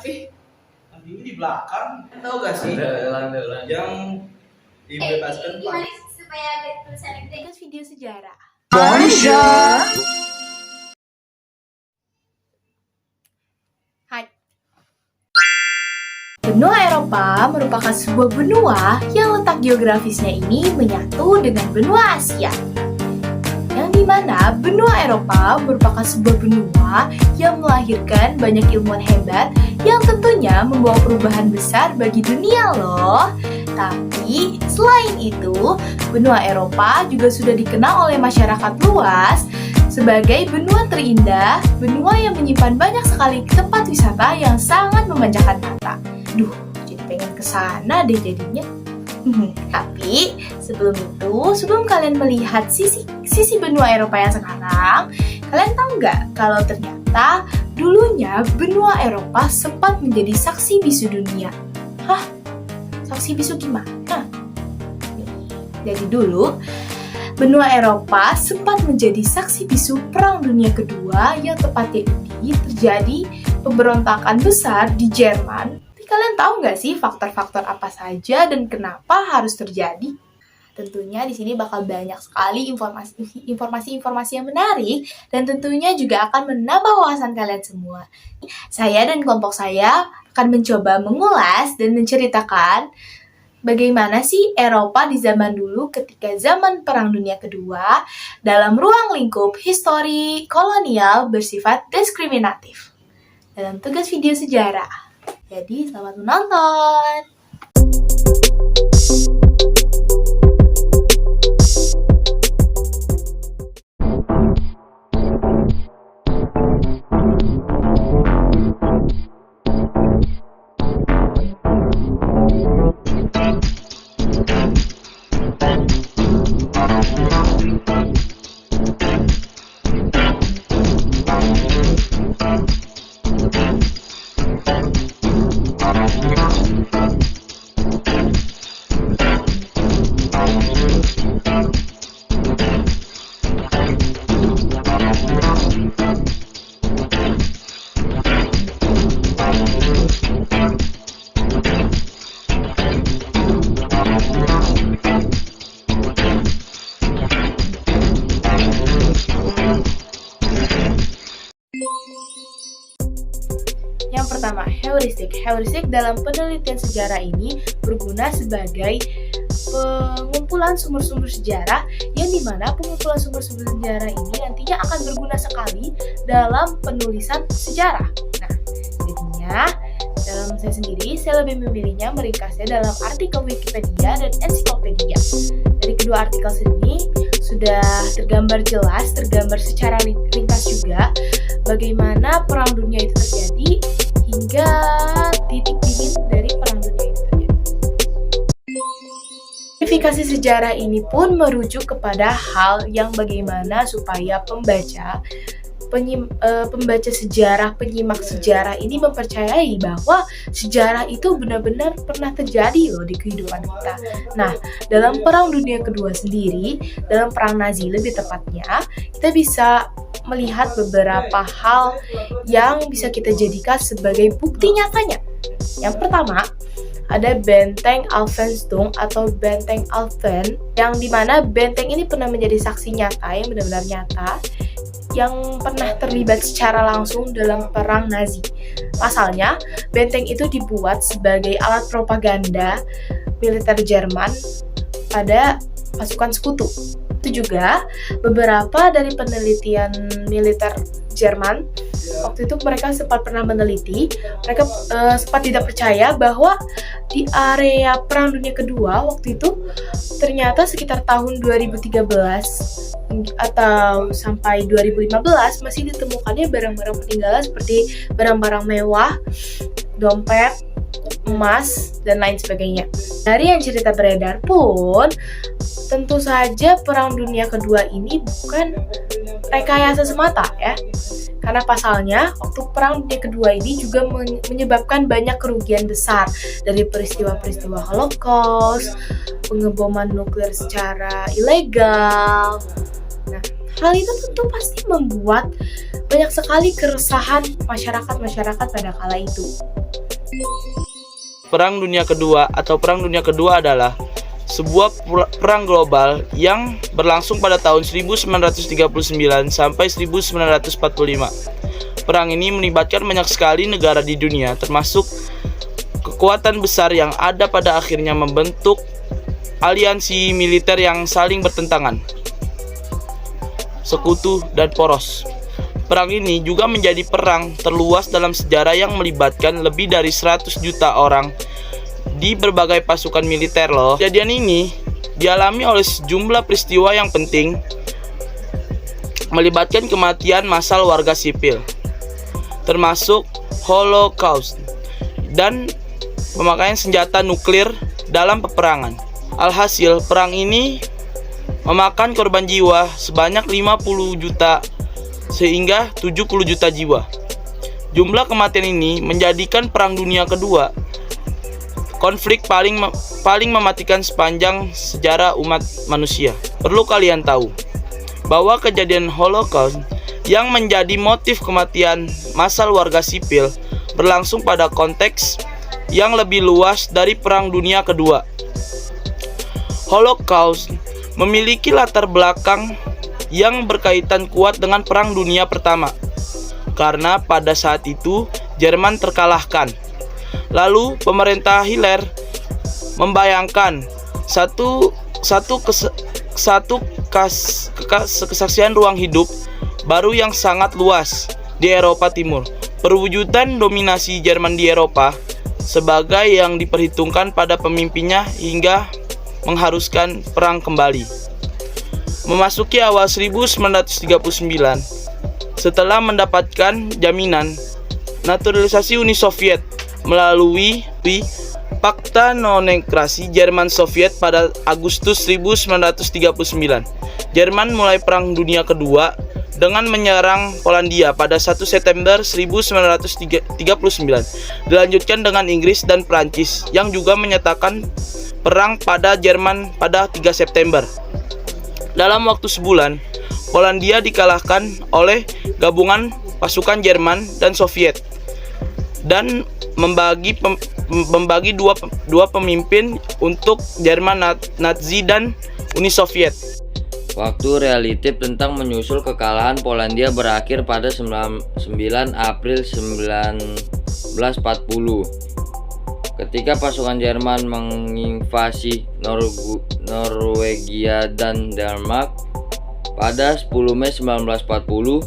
Anjingnya di belakang. Tahu gak sih? Ulang. Yang dibebaskan Gimana supaya tulisannya gede? Podcast video sejarah. Hai. Benua Eropa merupakan sebuah benua yang letak geografisnya ini menyatu dengan benua Asia. Yang dimana benua Eropa merupakan sebuah benua yang melahirkan banyak ilmuwan hebat yang tentunya membawa perubahan besar bagi dunia loh. Tapi selain itu, benua Eropa juga sudah dikenal oleh masyarakat luas sebagai benua terindah, benua yang menyimpan banyak sekali tempat wisata yang sangat memanjakan mata. Duh, jadi pengen kesana deh jadinya. Tapi sebelum kalian melihat sisi benua Eropa yang sekarang, kalian tahu nggak kalau ternyata dulunya benua Eropa sempat menjadi saksi bisu dunia? Hah? Saksi bisu gimana? Jadi dulu benua Eropa sempat menjadi saksi bisu Perang Dunia Kedua yang tepatnya ini terjadi pemberontakan besar di Jerman. Kalian tahu nggak sih faktor-faktor apa saja dan kenapa harus terjadi? Tentunya di sini bakal banyak sekali informasi-informasi yang menarik dan tentunya juga akan menambah wawasan kalian semua. Saya dan kelompok saya akan mencoba mengulas dan menceritakan bagaimana sih Eropa di zaman dulu ketika zaman Perang Dunia Kedua dalam ruang lingkup histori kolonial bersifat diskriminatif. Dalam tugas video sejarah. Jadi, selamat menonton! Yang pertama, heuristik. Heuristik dalam penelitian sejarah ini berguna sebagai pengumpulan sumber-sumber sejarah yang dimana pengumpulan sumber-sumber sejarah ini nantinya akan berguna sekali dalam penulisan sejarah. Nah, jadinya dalam saya sendiri, saya lebih memilihnya meringkasnya dalam artikel Wikipedia dan ensiklopedia. Dari kedua artikel ini sudah tergambar jelas, tergambar secara ringkas juga bagaimana Perang Dunia itu terjadi hingga titik dingin dari Perang Dunia itu terjadi. Verifikasi sejarah ini pun merujuk kepada hal yang bagaimana supaya pembaca sejarah, penyimak sejarah ini mempercayai bahwa sejarah itu benar-benar pernah terjadi loh di kehidupan kita. Nah, dalam Perang Dunia Kedua sendiri, dalam Perang Nazi lebih tepatnya, kita bisa melihat beberapa hal yang bisa kita jadikan sebagai bukti nyatanya. Yang pertama, ada benteng Alvenstung atau benteng Alphen, yang dimana benteng ini pernah menjadi saksi nyata yang benar-benar nyata yang pernah terlibat secara langsung dalam perang Nazi. Pasalnya, benteng itu dibuat sebagai alat propaganda militer Jerman pada pasukan sekutu. Itu juga beberapa dari penelitian militer Jerman waktu itu mereka sempat pernah meneliti, mereka sempat tidak percaya bahwa di area Perang Dunia Kedua waktu itu ternyata sekitar tahun 2013 atau sampai 2015 masih ditemukannya barang-barang peninggalan seperti barang-barang mewah, dompet, emas, dan lain sebagainya. Dari yang cerita beredar pun, tentu saja Perang Dunia Kedua ini bukan rekayasa semata ya. Karena pasalnya, waktu Perang Dunia Kedua ini juga menyebabkan banyak kerugian besar dari peristiwa-peristiwa Holocaust, pengeboman nuklir secara ilegal. Nah, Hal itu tentu pasti membuat banyak sekali keresahan masyarakat pada kala itu. Perang Dunia Kedua atau Perang Dunia Kedua adalah sebuah perang global yang berlangsung pada tahun 1939 sampai 1945. Perang ini melibatkan banyak sekali negara di dunia, termasuk kekuatan besar yang ada pada akhirnya membentuk aliansi militer yang saling bertentangan, sekutu dan poros. Perang ini juga menjadi perang terluas dalam sejarah yang melibatkan lebih dari 100 juta orang di berbagai pasukan militer loh. Kejadian ini dialami oleh sejumlah peristiwa yang penting, melibatkan kematian massal warga sipil, termasuk Holocaust dan pemakaian senjata nuklir dalam peperangan. Alhasil, perang ini memakan korban jiwa sebanyak 50 juta sehingga 70 juta jiwa. Jumlah kematian ini menjadikan Perang Dunia Kedua konflik paling mematikan sepanjang sejarah umat manusia. Perlu kalian tahu bahwa kejadian Holocaust yang menjadi motif kematian massal warga sipil berlangsung pada konteks yang lebih luas dari Perang Dunia Kedua. Holocaust memiliki latar belakang yang berkaitan kuat dengan Perang Dunia Pertama, karena pada saat itu Jerman terkalahkan. Lalu pemerintah Hitler membayangkan kesaksian ruang hidup baru yang sangat luas di Eropa Timur. Perwujudan dominasi Jerman di Eropa sebagai yang diperhitungkan pada pemimpinnya hingga mengharuskan perang kembali. Memasuki awal 1939, setelah mendapatkan jaminan naturalisasi Uni Soviet melalui Fakta Non-Aggressi Jerman-Soviet pada Agustus 1939, Jerman mulai Perang Dunia Kedua dengan menyerang Polandia pada 1 September 1939. Dilanjutkan dengan Inggris dan Prancis yang juga menyatakan perang pada Jerman pada 3 September. Dalam waktu sebulan, Polandia dikalahkan oleh gabungan pasukan Jerman dan Soviet dan membagi dua pemimpin untuk Jerman Nazi dan Uni Soviet. Waktu realitif tentang menyusul kekalahan Polandia berakhir pada 9 April 1940 ketika pasukan Jerman menginvasi Norwegia dan Denmark. Pada 10 Mei 1940,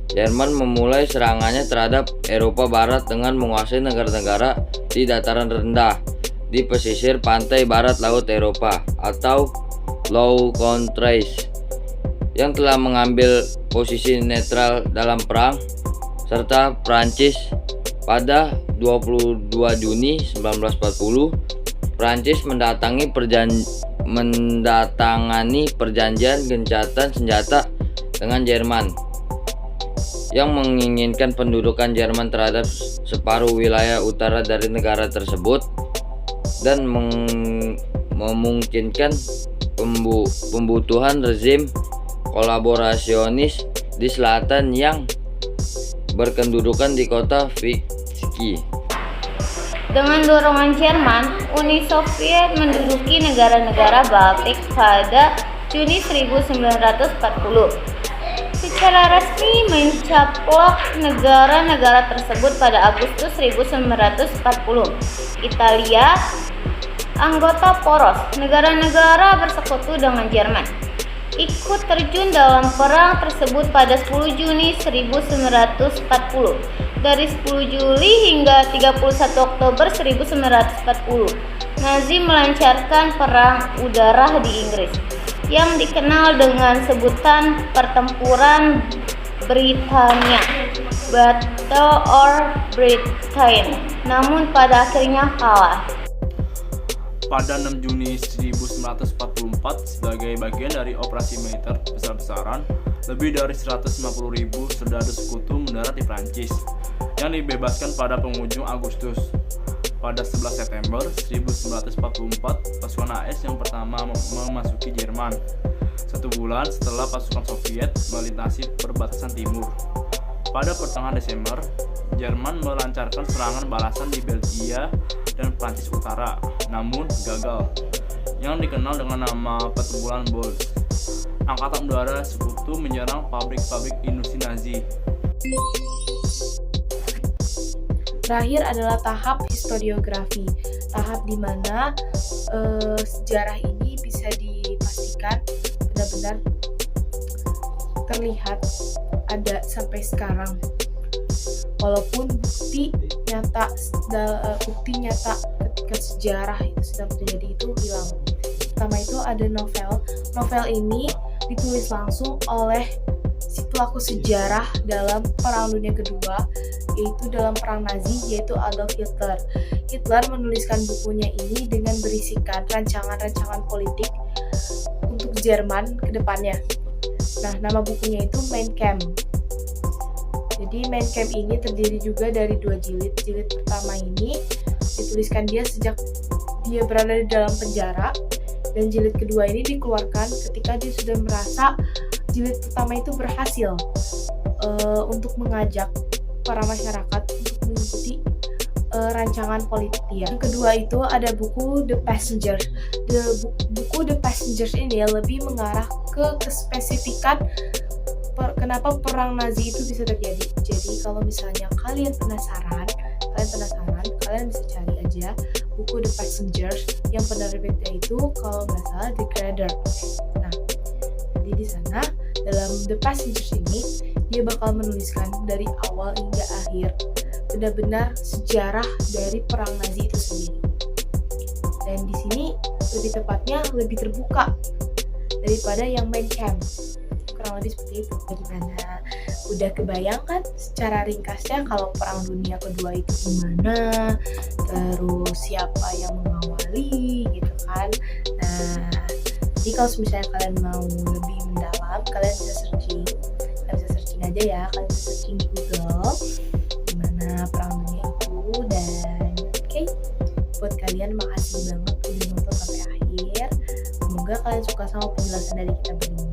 Jerman memulai serangannya terhadap Eropa Barat dengan menguasai negara-negara di dataran rendah di pesisir pantai barat Laut Eropa atau Low Countries yang telah mengambil posisi netral dalam perang, serta Prancis. Pada 22 Juni 1940, Prancis mendatangani perjanjian gencatan senjata dengan Jerman yang menginginkan pendudukan Jerman terhadap separuh wilayah utara dari negara tersebut dan memungkinkan pembutuhan rezim kolaborasionis di selatan yang berkedudukan di kota Vinski. Dengan dorongan Jerman, Uni Soviet menduduki negara-negara Baltik pada Juni 1940. Secara resmi mencaplok negara-negara tersebut pada Agustus 1940. Italia, anggota poros, negara-negara bersekutu dengan Jerman, ikut terjun dalam perang tersebut pada 10 Juni 1940. Dari 10 Juli hingga 31 Oktober 1940, Nazi melancarkan perang udara di Inggris yang dikenal dengan sebutan Pertempuran Britania, Battle of Britain, namun pada akhirnya kalah. Pada 6 Juni 1944, sebagai bagian dari operasi militer besar-besaran, lebih dari 150.000 serdadu sekutu mendarat di Prancis yang dibebaskan pada penghujung Agustus. Pada 11 September 1944, pasukan AS yang pertama memasuki Jerman. 1 bulan setelah pasukan Soviet melintasi perbatasan timur. Pada pertengahan Desember, Jerman melancarkan serangan balasan di Belgia dan Prancis Utara, namun gagal, yang dikenal dengan nama Pertempuran Bulge. Angkatan Udara Sekutu menyerang pabrik-pabrik industri Nazi. Terakhir adalah tahap historiografi, tahap di mana sejarah ini bisa dipastikan benar-benar terlihat ada sampai sekarang. Walaupun bukti nyata ketika sejarah itu sedang terjadi itu hilang. Pertama itu ada novel. Novel ini ditulis langsung oleh si pelaku sejarah dalam Perang Dunia Kedua, yaitu dalam Perang Nazi, yaitu Adolf Hitler. Hitler menuliskan bukunya ini dengan berisikan rancangan-rancangan politik untuk Jerman ke depannya. Nah, nama bukunya itu Mein Kampf. Jadi Mein Kampf ini terdiri juga dari 2 jilid. Jilid pertama ini dituliskan dia sejak dia berada di dalam penjara, dan jilid kedua ini dikeluarkan ketika dia sudah merasa jilid pertama itu berhasil untuk mengajak para masyarakat untuk mengikuti rancangan politik dia. Yang kedua itu ada buku The Passengers. Buku The Passengers ini lebih mengarah ke spesifikan kenapa perang Nazi itu bisa terjadi. Jadi kalau misalnya kalian penasaran, kalian bisa cari aja buku The Passengers yang penerbitnya itu kalau nggak salah The Grader. Nah, jadi di sana dalam The Passengers ini dia bakal menuliskan dari awal hingga akhir benar-benar sejarah dari perang Nazi itu sendiri. Dan di sini lebih tepatnya lebih terbuka daripada yang Mein Kampf. Kurang lebih seperti itu. Bagaimana? Udah kebayang kan secara ringkasnya kalau Perang Dunia Kedua itu gimana? Terus siapa yang mengawali gitu kan? Nah, jadi kalau misalnya kalian mau lebih mendalam, kalian bisa searching aja ya, kalian bisa searching di Google gimana Perang Dunia itu. Dan oke, buat kalian makasih banget udah nonton sampai akhir. Semoga kalian suka sama penjelasan dari kita berdua.